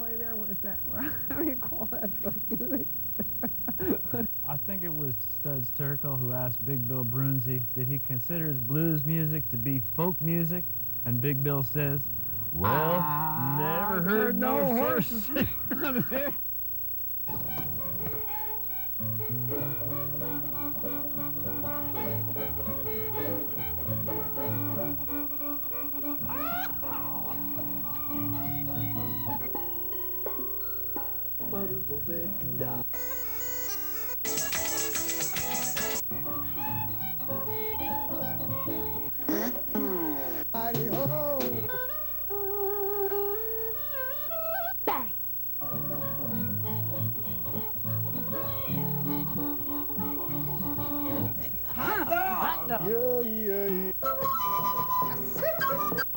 play there? What is that? How do you call that folk music? I think it was Studs Terkel who asked Big Bill Brunzi, did he consider his blues music to be folk music? And Big Bill says, well, never heard no horses sing.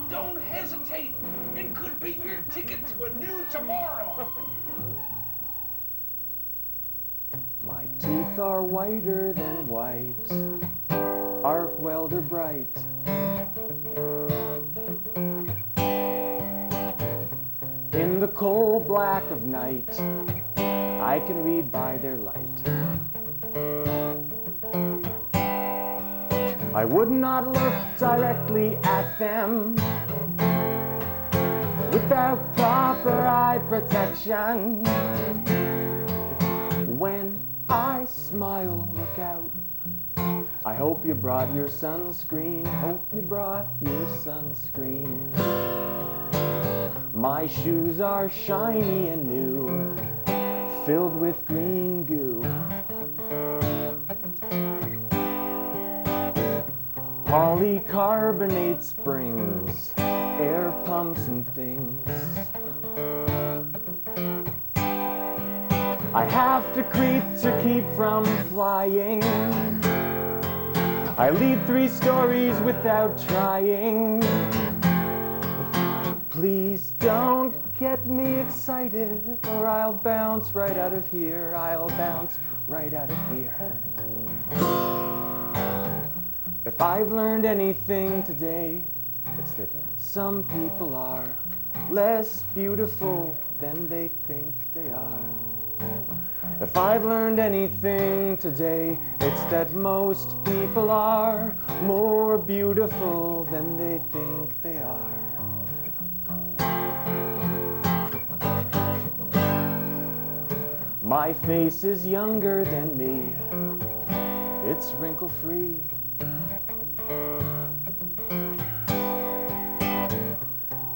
Don't hesitate. It could be your ticket to a new tomorrow. My teeth are whiter than white, arc welder bright. In the coal black of night, I can read by their light. I would not look directly at them without proper eye protection. When I smile, look out. I hope you brought your sunscreen. Hope you brought your sunscreen. My shoes are shiny and new, filled with green goo. Polycarbonate springs, air pumps and things. I have to creep to keep from flying. I lead 3 stories without trying. Please don't get me excited, or I'll bounce right out of here. I'll bounce right out of here. If I've learned anything today, it's that some people are less beautiful than they think they are. If I've learned anything today, it's that most people are more beautiful than they think they are. My face is younger than me, it's wrinkle-free.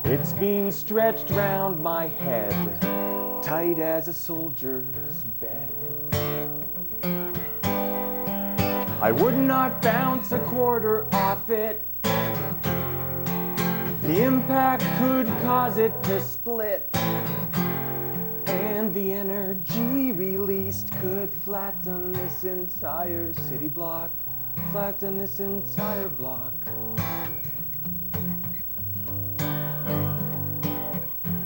It's been stretched round my head, tight as a soldier's bed. I would not bounce a quarter off it. The impact could cause it to split, and the energy released could flatten this entire city block, flatten this entire block.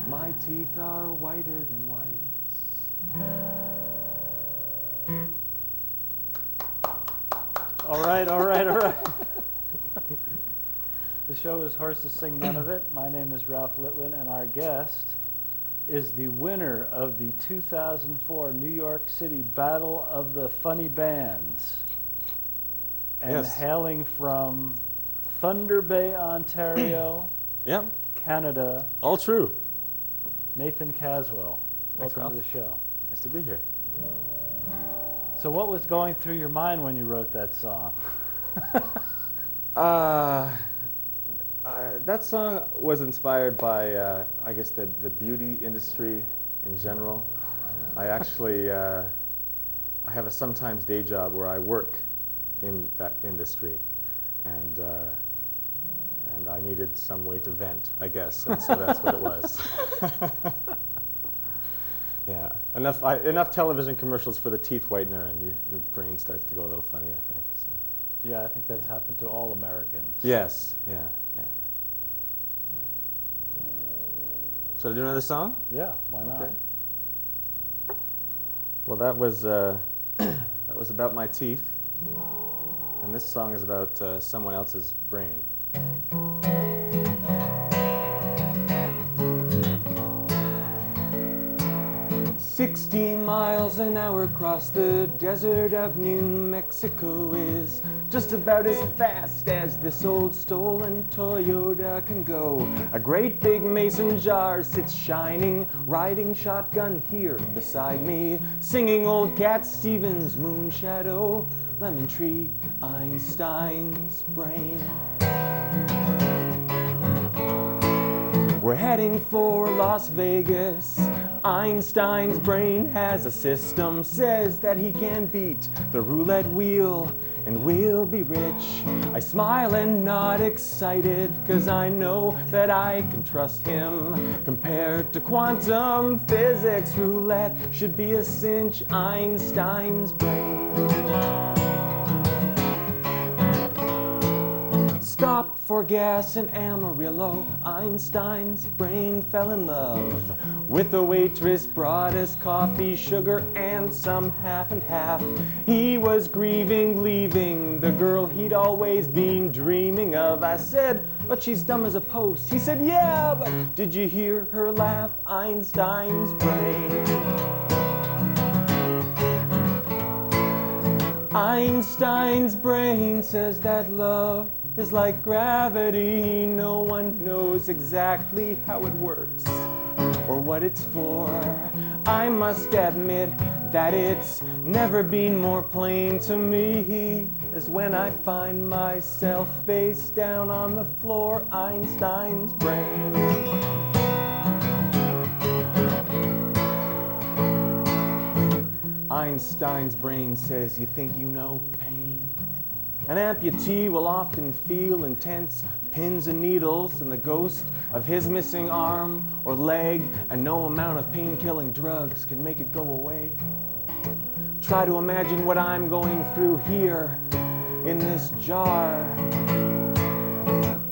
My teeth are whiter than whites. All right, all right, all right. The show is Horses Sing None of It. My name is Ralph Litwin, and our guest is the winner of the 2004 New York City Battle of the Funny Bands. And Yes. hailing from Thunder Bay, Ontario, Yep, Canada, all true. Nathan Caswell. Thanks, Welcome to Ralph. the show. Nice to be here. So what was going through your mind when you wrote that song? That song was inspired by, I guess, the beauty industry in general. I actually, I have a sometimes day job where I work in that industry, and I needed some way to vent, I guess, and so that's what it was. Yeah, enough television commercials for the teeth whitener, and your brain starts to go a little funny, I think. So. Yeah, I think that's happened to all Americans. Yes, yeah. Should I do another song? Yeah, why not? Okay. Well, that was about my teeth, and this song is about someone else's brain. 16 miles an hour across the desert of New Mexico is just about as fast as this old stolen Toyota can go. A great big mason jar sits shining, riding shotgun here beside me, singing old Cat Stevens' Moon Shadow, Lemon Tree, Einstein's Brain. We're heading for Las Vegas. Einstein's brain has a system, says that he can beat the roulette wheel and we'll be rich. I smile and nod excited, 'cause I know that I can trust him. Compared to quantum physics, roulette should be a cinch. Einstein's brain. Stopped for gas in Amarillo. Einstein's brain fell in love with a waitress, brought us coffee, sugar, and some half and half. He was grieving, leaving the girl he'd always been dreaming of. I said, but she's dumb as a post. He said, yeah, but did you hear her laugh? Einstein's brain. Einstein's brain says that love is like gravity. No one knows exactly how it works or what it's for. I must admit that it's never been more plain to me as when I find myself face down on the floor. Einstein's brain. Einstein's brain says you think you know pain. An amputee will often feel intense pins and needles and the ghost of his missing arm or leg, and no amount of pain-killing drugs can make it go away. Try to imagine what I'm going through here in this jar.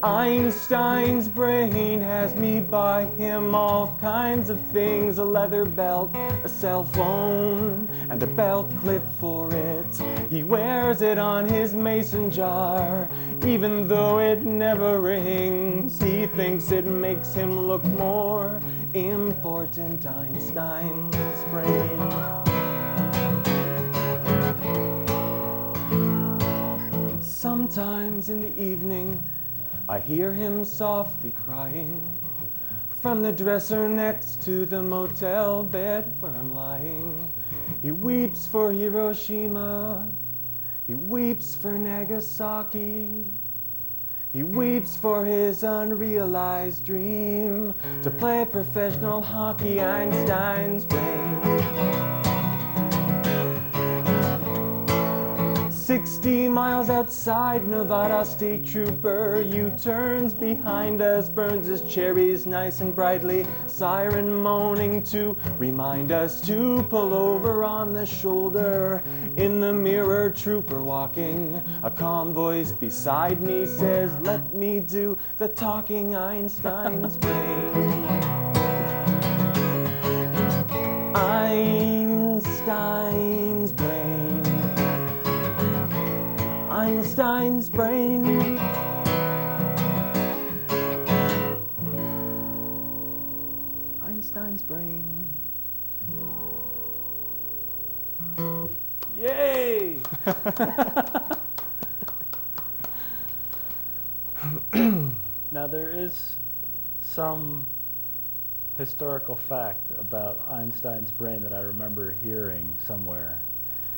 Einstein's brain has me buy him all kinds of things, a leather belt, a cell phone, and a belt clip for it. He wears it on his mason jar, even though it never rings. He thinks it makes him look more important. Einstein's brain. Sometimes in the evening, I hear him softly crying from the dresser next to the motel bed where I'm lying. He weeps for Hiroshima, he weeps for Nagasaki, he weeps for his unrealized dream to play professional hockey. Einstein's brain. 60 miles outside, Nevada state trooper U-turns behind us, burns his cherries nice and brightly, siren moaning to remind us to pull over on the shoulder. In the mirror, trooper walking, a calm voice beside me says, let me do the talking. Einstein's brain. Einstein's brain. Einstein's brain. Einstein's brain. Yay! Now there is some historical fact about Einstein's brain that I remember hearing somewhere.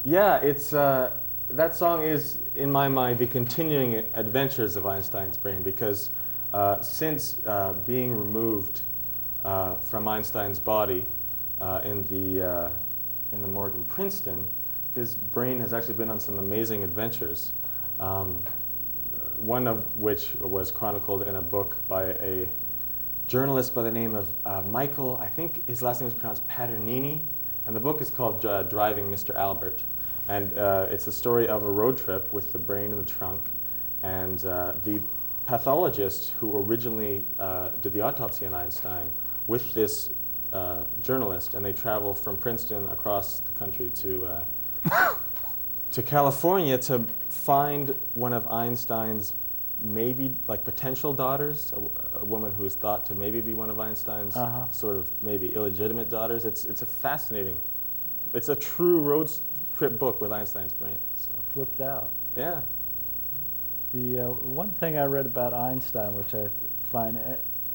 Yeah, it's that song is, in my mind, the continuing adventures of Einstein's brain, because since being removed from Einstein's body in the morgue in Princeton, his brain has actually been on some amazing adventures. One of which was chronicled in a book by a journalist by the name of Michael, I think his last name is pronounced Paternini, and the book is called Driving Mr. Albert. And it's the story of a road trip with the brain in the trunk, and the pathologist who originally did the autopsy on Einstein with this journalist, and they travel from Princeton across the country to California to find one of Einstein's maybe like potential daughters, a woman who is thought to maybe be one of Einstein's sort of maybe illegitimate daughters. It's a fascinating, it's a true road trip book with Einstein's brain. So Flipped out. yeah. The one thing I read about Einstein, which I find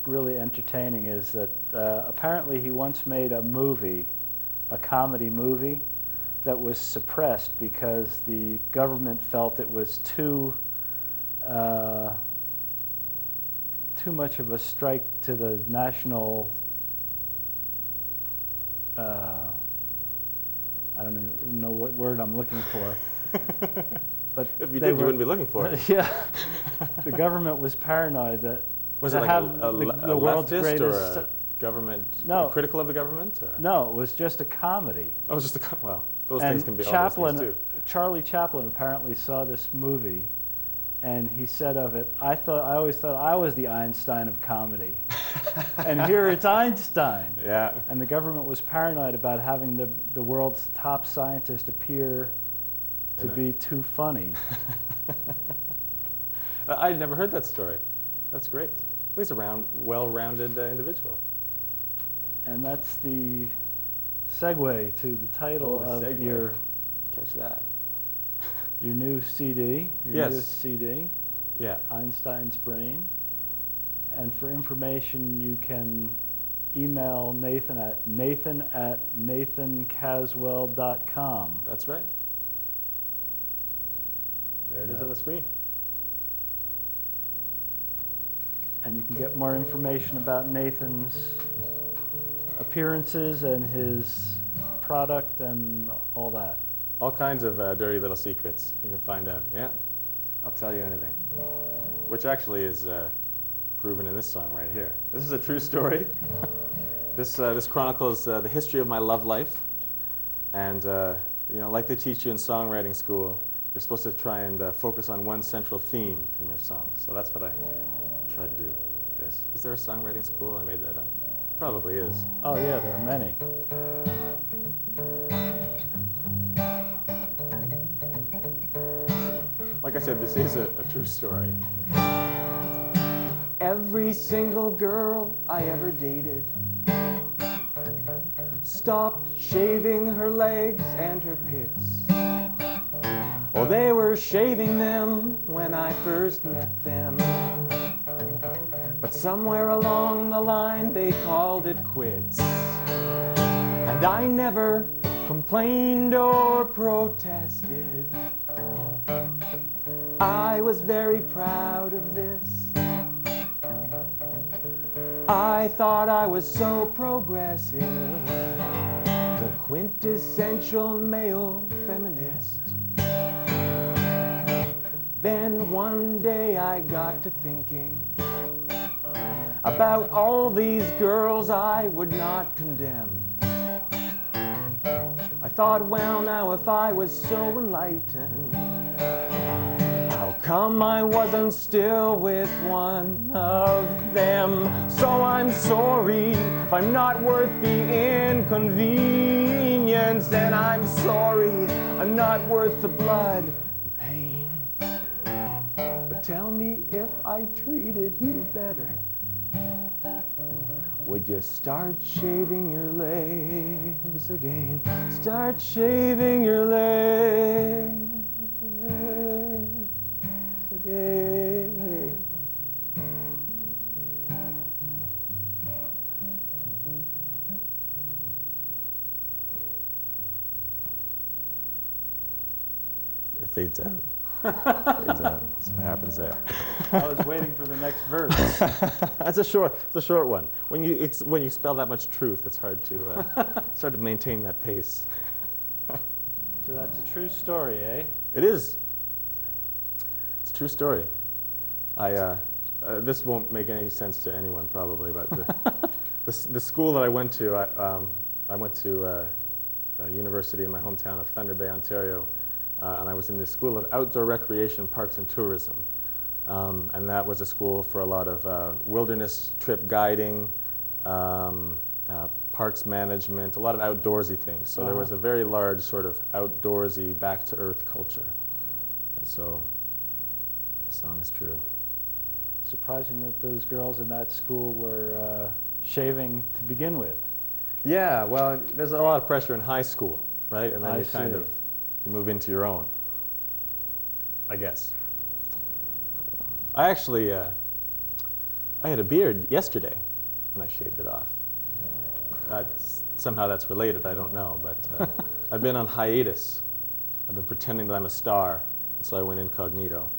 really entertaining, is that apparently he once made a movie, a comedy movie, that was suppressed because the government felt it was too much of a strike to the national, I don't even know what word I'm looking for. But If you did, you wouldn't be looking for it. Yeah, the government was paranoid that Was to it like have a the world's leftist greatest. or a government, No. critical of the government? Or? No, it was just a comedy. Oh, it was just well, those And things can be all those things too. Charlie Chaplin apparently saw this movie, and he said of it, I always thought I was the Einstein of comedy. And here it's Einstein. Yeah. And the government was paranoid about having the world's top scientist appear to be too funny. I'd never heard that story. That's great. He's a well-rounded individual. And that's the segue to the title the of segue. your Catch that. new CD, your Yes. newest CD, Yeah. Einstein's Brain. And for information, you can email Nathan at nathan@nathancaswell.com. That's right. There it is on the screen. And you can get more information about Nathan's appearances and his product and all that. All kinds of dirty little secrets you can find out. Yeah. I'll tell you anything. Which actually is proven in this song right here. This is a true story. This chronicles the history of my love life. And, you know, like they teach you in songwriting school, you're supposed to try and focus on one central theme in your song. So that's what I try to do. Is there a songwriting school? I made that up. Probably is. Oh yeah, there are many. Like I said, this is a true story. Every single girl I ever dated stopped shaving her legs and her pits. Oh, they were shaving them when I first met them. But somewhere along the line they called it quits. And I never complained or protested. I was very proud of this. I thought I was so progressive, the quintessential male feminist. Then one day I got to thinking about all these girls I would not condemn. I thought, well, now if I was so enlightened, how come I wasn't still with one of them? So I'm sorry if I'm not worth the inconvenience, and I'm sorry I'm not worth the blood and pain. But tell me, if I treated you better, would you start shaving your legs again? Start shaving your legs again. It fades out. Fades out. That's what happens there. I was waiting for the next verse. It's a short one. When you spell that much truth, it's hard to maintain that pace. So that's a true story, eh? It is. It's a true story. This won't make any sense to anyone probably, but the school that I went to, I went to a university in my hometown of Thunder Bay, Ontario, and I was in the School of Outdoor Recreation, Parks and Tourism. And that was a school for a lot of wilderness trip guiding, parks management, a lot of outdoorsy things. So there was a very large sort of outdoorsy, back-to-earth culture. And so the song is true. surprising that those girls in that school were shaving to begin with. Yeah, well, there's a lot of pressure in high school, right? And then I you kind see. of you move into your own, I guess. I actually, I had a beard yesterday, and I shaved it off. Somehow that's related, I don't know, but I've been on hiatus. I've been pretending that I'm a star, and so I went incognito.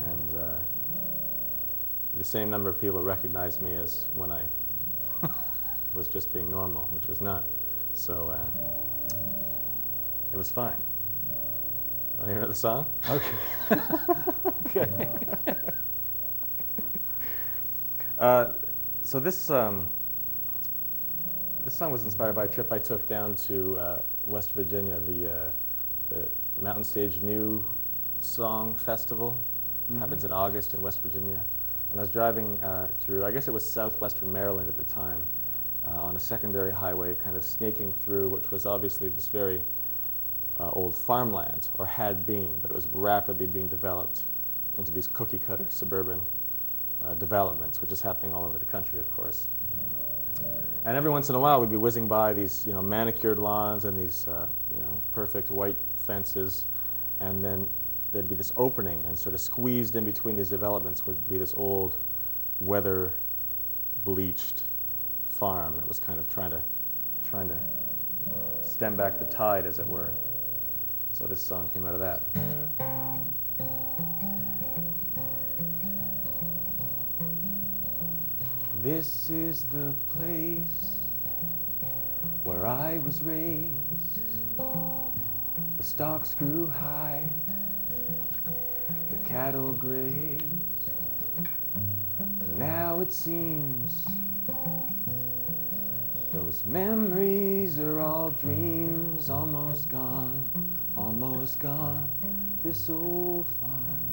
And the same number of people recognized me as when I was just being normal, which was not. So it was fine. Want to hear another song? Okay. Okay. So this song was inspired by a trip I took down to West Virginia, the Mountain Stage New Song Festival. Happens in August in West Virginia. And I was driving through, I guess it was southwestern Maryland at the time, on a secondary highway, kind of snaking through, which was obviously this very old farmland, or had been, but it was rapidly being developed into these cookie-cutter suburban developments, which is happening all over the country, of course. And every once in a while, we'd be whizzing by these, manicured lawns and these, perfect white fences, and then there'd be this opening, and sort of squeezed in between these developments would be this old, weather-bleached farm that was kind of trying to stem back the tide, as it were. So this song came out of that. This is the place where I was raised. The stalks grew high, the cattle grazed, and now it seems those memories are all dreams, almost gone, this old farm.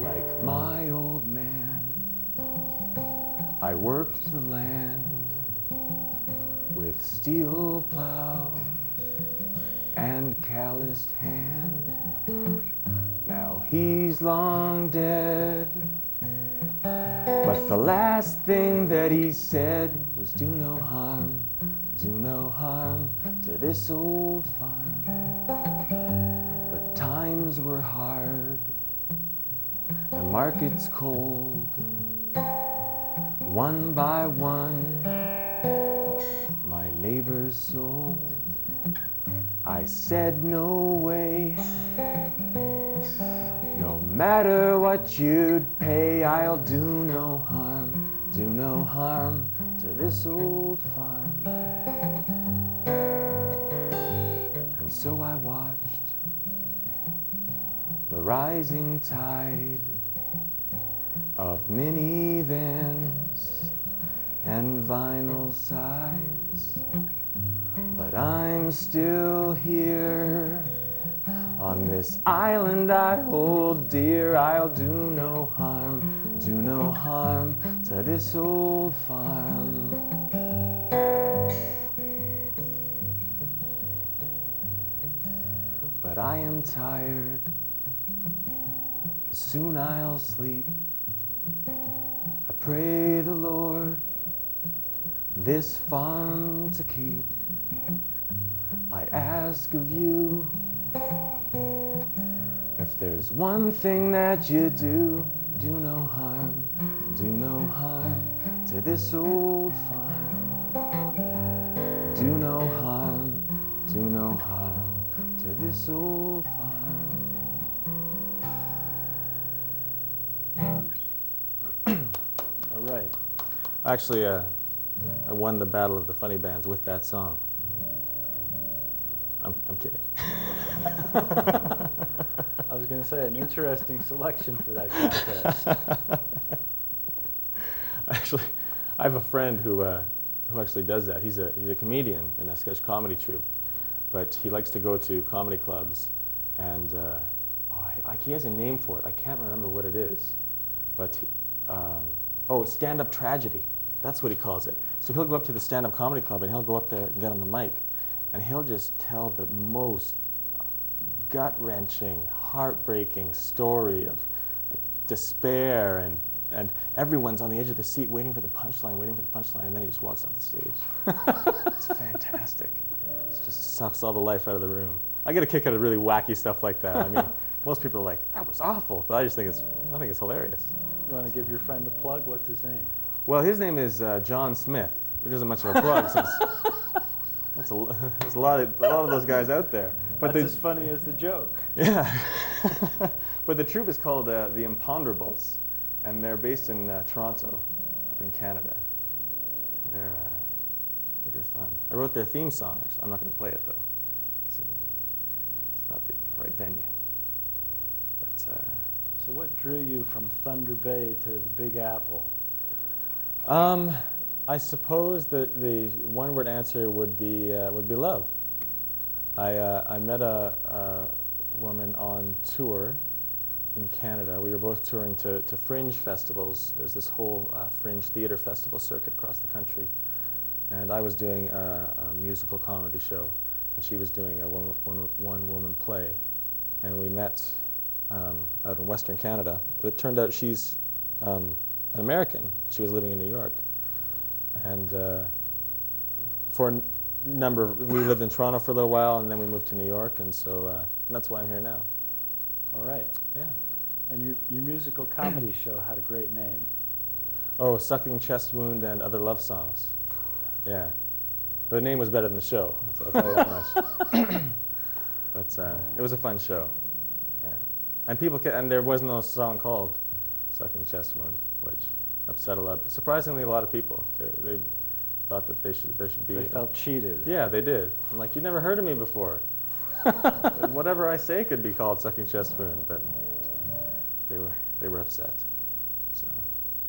Like my old man, I worked the land with steel plow and calloused hand. Now he's long dead, but the last thing that he said was do no harm to this old farm. But times were hard and markets cold. One by one, my neighbors sold. I said no way, no matter what you'd pay, I'll do no harm to this old farm. And so I watched the rising tide of minivans and vinyl sides, but I'm still here on this island I hold dear. I'll do no harm to this old farm. But I am tired, soon I'll sleep. I pray the Lord this farm to keep. I ask of you, if there's one thing that you do no harm to this old farm. Do no harm to this old farm. All right. Actually, I won the Battle of the Funny Bands with that song. I'm kidding. I was going to say, an interesting selection for that contest. Actually, I have a friend who actually does that. He's a comedian in a sketch comedy troupe, but he likes to go to comedy clubs, and he has a name for it. I can't remember what it is, but stand-up tragedy. That's what he calls it. So he'll go up to the stand-up comedy club, and he'll go up there and get on the mic, and he'll just tell the most gut-wrenching, heartbreaking story of despair, and everyone's on the edge of the seat waiting for the punchline, and then he just walks off the stage. It's fantastic. It just sucks all the life out of the room. I get a kick out of really wacky stuff like that. I mean, most people are like, that was awful, but I think it's hilarious. You want to give your friend a plug? What's his name? Well, his name is John Smith, which isn't much of a plug since there's a lot of those guys out there. But That's as funny as the joke. Yeah. But the troupe is called the Imponderables, and they're based in Toronto, up in Canada. They're good fun. I wrote their theme song, actually. I'm not going to play it, though, because it's not the right venue. But so what drew you from Thunder Bay to the Big Apple? I suppose that the one-word answer would be love. I met a woman on tour in Canada. We were both touring to fringe festivals. There's this whole fringe theater festival circuit across the country. And I was doing a musical comedy show, and she was doing a one-woman play. And we met out in Western Canada. But it turned out she's an American. She was living in New York. And for a number of, we lived in Toronto for a little while, and then we moved to New York, and so and that's why I'm here now. All right. Yeah. And your musical comedy show had a great name. Oh, Sucking Chest Wound and Other Love Songs. Yeah. The name was better than the show, I'll tell you that much. But it was a fun show. Yeah. And there was no song called Sucking Chest Wound, which upset surprisingly a lot of people. They thought that there should be. They felt cheated. Yeah, they did. I'm like, you never heard of me before. Whatever I say could be called Sucking Chest Wound, but they were upset. So.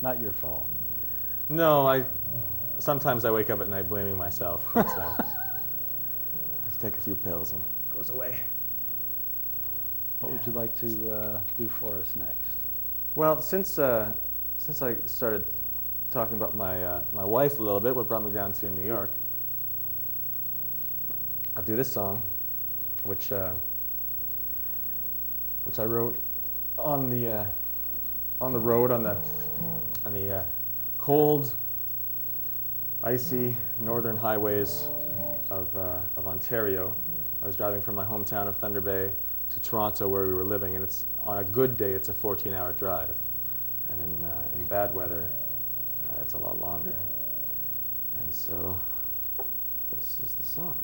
Not your fault. No, sometimes I wake up at night blaming myself. But, I take a few pills and it goes away. What would you like to do for us next? Well, since I started talking about my wife a little bit, what brought me down to New York, I'll do this song, which I wrote on the road on the cold, icy northern highways of Ontario. I was driving from my hometown of Thunder Bay to Toronto, where we were living, and it's on a good day it's a 14-hour drive, and in bad weather it's a lot longer. And so this is the song.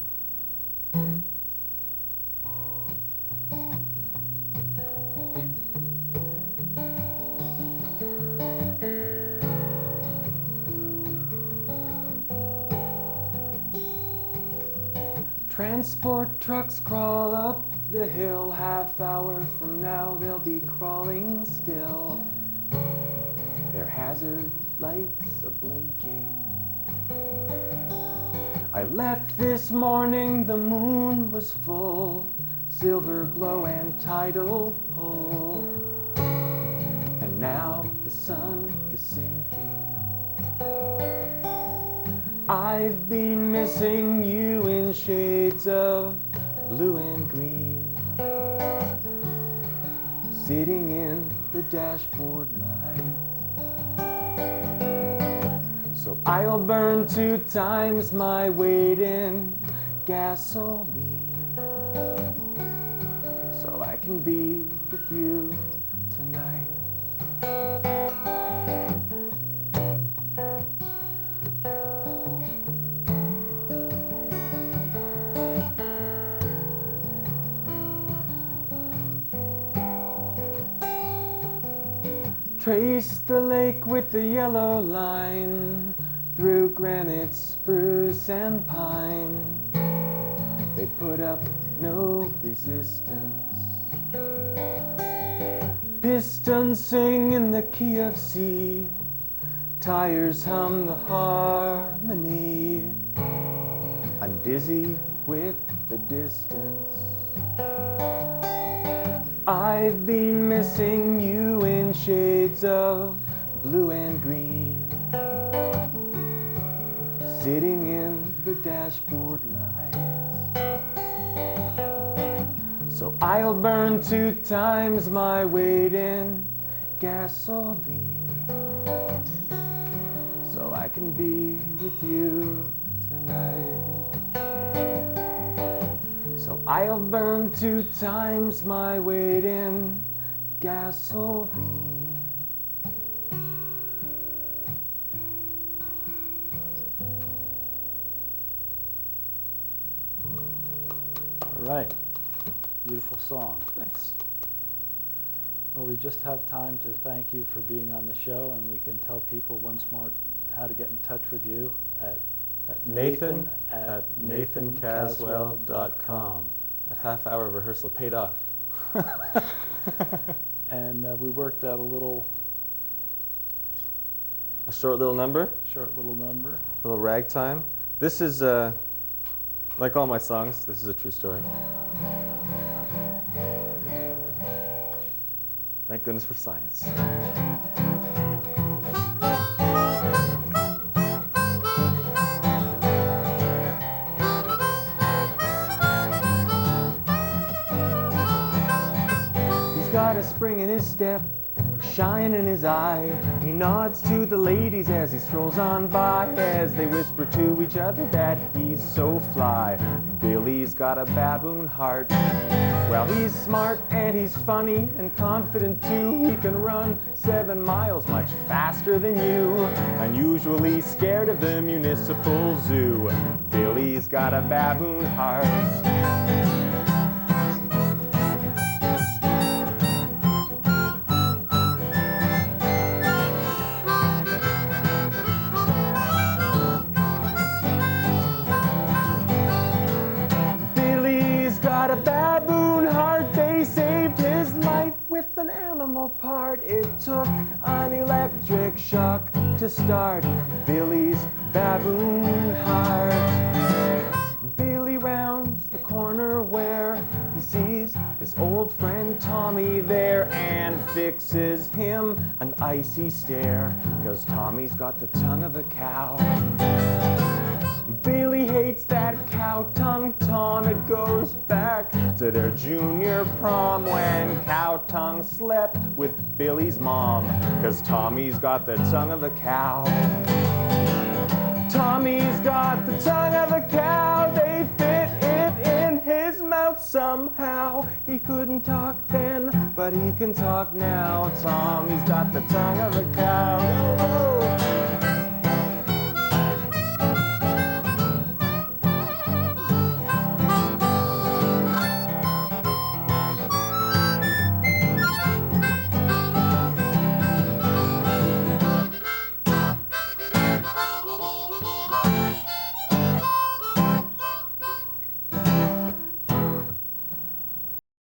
Transport trucks crawl up the hill, half hour from now they'll be crawling still. Their hazard lights a blinking. I left this morning, the moon was full, silver glow and tidal pull. And now the sun is sinking. I've been missing you in shades of blue and green, sitting in the dashboard light. So I'll burn 2 times my weight in gasoline, so I can be with you tonight. Trace the lake with the yellow line, through granite, spruce, and pine. They put up no resistance. Pistons sing in the key of C, tires hum the harmony. I'm dizzy with the distance. I've been missing you in shades of blue and green, sitting in the dashboard lights. So I'll burn 2 times my weight in gasoline, so I can be with you tonight. So I'll burn 2 times my weight in gasoline. All right. Beautiful song. Thanks. Well, we just have time to thank you for being on the show, and we can tell people once more how to get in touch with you at Nathan at nathancaswell.com. That half-hour rehearsal paid off. And we worked out A short little number, short little number. little ragtime. This is, like all my songs, this is a true story. Thank goodness for science. He's got a spring in his step, a shine in his eye. He nods to the ladies as he strolls on by, as they whisper to each other that he's so fly. Billy's got a baboon heart. Well, he's smart and he's funny and confident too. He can run 7 miles much faster than you. Unusually scared of the municipal zoo. Billy's got a baboon heart. A baboon heart, they saved his life with an animal part. It took an electric shock to start Billy's baboon heart. Billy rounds the corner where he sees his old friend Tommy there and fixes him an icy stare, 'cause Tommy's got the tongue of a cow. Billy hates that cow tongue taunt. It goes back to their junior prom when Cow Tongue slept with Billy's mom, 'cause Tommy's got the tongue of a cow. Tommy's got the tongue of a cow. They fit it in his mouth somehow. He couldn't talk then, but he can talk now. Tommy's got the tongue of a cow. Oh.